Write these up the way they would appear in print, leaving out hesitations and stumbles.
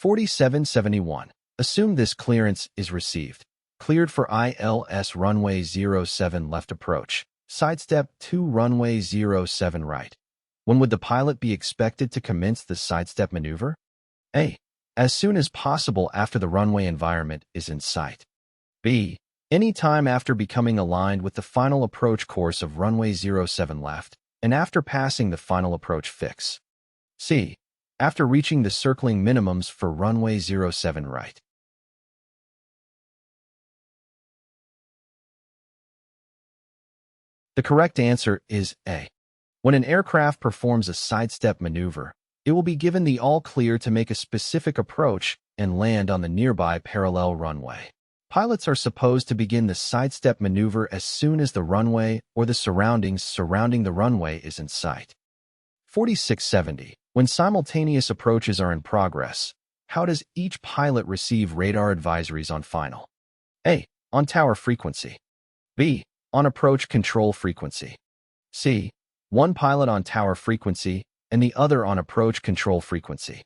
Q4771. Assume this clearance is received. Cleared for ILS runway 07 left approach. Sidestep 2 runway 07 right. When would the pilot be expected to commence the sidestep maneuver? A. As soon as possible after the runway environment is in sight. B. Any time after becoming aligned with the final approach course of runway 07 left, and after passing the final approach fix. C. After reaching the circling minimums for runway 07 right. The correct answer is A. When an aircraft performs a sidestep maneuver, it will be given the all-clear to make a specific approach and land on the nearby parallel runway. Pilots are supposed to begin the sidestep maneuver as soon as the runway or the surroundings surrounding the runway is in sight. 4670. When simultaneous approaches are in progress, how does each pilot receive radar advisories on final? A. On tower frequency. B. On approach control frequency. C. One pilot on tower frequency and the other on approach control frequency.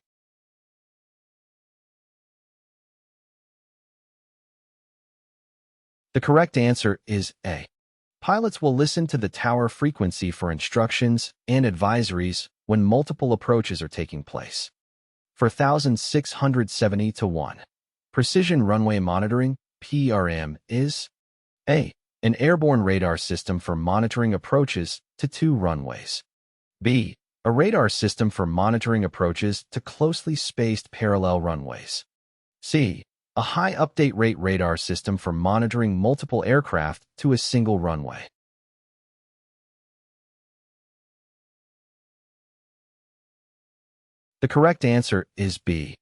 The correct answer is A. Pilots will listen to the tower frequency for instructions and advisories when multiple approaches are taking place. 4670-1. Precision runway monitoring, PRM, is A. An airborne radar system for monitoring approaches to two runways. B. A radar system for monitoring approaches to closely spaced parallel runways. C. A high update rate radar system for monitoring multiple aircraft to a single runway. The correct answer is B.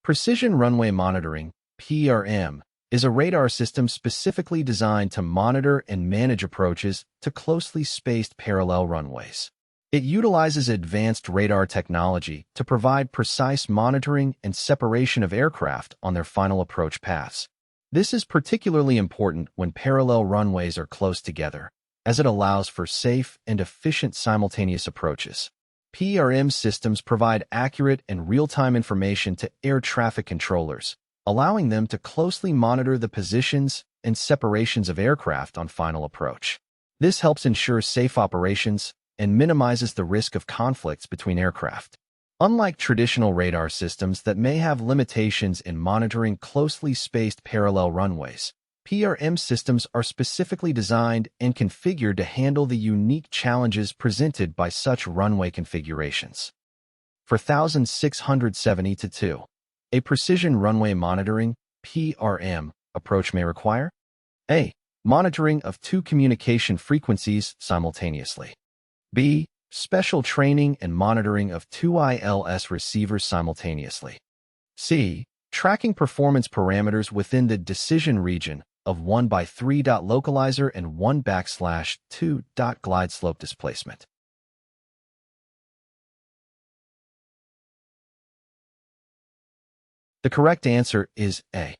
Precision runway monitoring, PRM, is a radar system specifically designed to monitor and manage approaches to closely spaced parallel runways. It utilizes advanced radar technology to provide precise monitoring and separation of aircraft on their final approach paths. This is particularly important when parallel runways are close together, as it allows for safe and efficient simultaneous approaches. PRM systems provide accurate and real-time information to air traffic controllers, allowing them to closely monitor the positions and separations of aircraft on final approach. This helps ensure safe operations and minimizes the risk of conflicts between aircraft. Unlike traditional radar systems that may have limitations in monitoring closely spaced parallel runways, PRM systems are specifically designed and configured to handle the unique challenges presented by such runway configurations. 4670-2. A precision runway monitoring, PRM, approach may require A. Monitoring of two communication frequencies simultaneously. B. Special training and monitoring of two ILS receivers simultaneously. C. Tracking performance parameters within the decision region of 1/3 localizer and 1/2 glide slope displacement. The correct answer is A.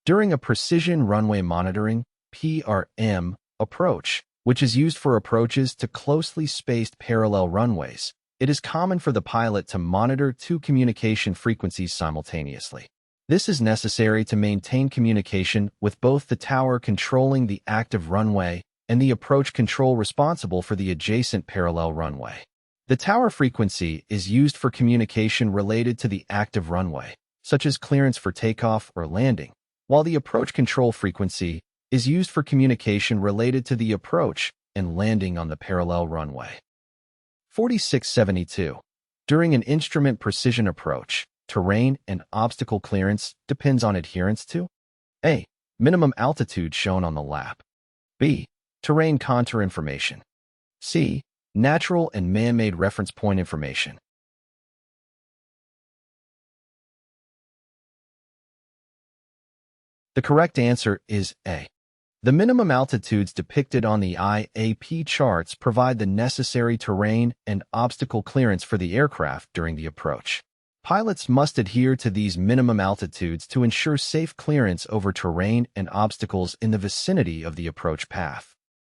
During a precision runway monitoring, PRM, approach, which is used for approaches to closely spaced parallel runways, it is common for the pilot to monitor two communication frequencies simultaneously. This is necessary to maintain communication with both the tower controlling the active runway and the approach control responsible for the adjacent parallel runway. The tower frequency is used for communication related to the active runway, such as clearance for takeoff or landing, while the approach control frequency is used for communication related to the approach and landing on the parallel runway. 4672. During an instrument precision approach, terrain and obstacle clearance depends on adherence to A. Minimum altitude shown on the lap. B. Terrain contour information. C. Natural and man-made reference point information. The correct answer is A. The minimum altitudes depicted on the IAP charts provide the necessary terrain and obstacle clearance for the aircraft during the approach. Pilots must adhere to these minimum altitudes to ensure safe clearance over terrain and obstacles in the vicinity of the approach path.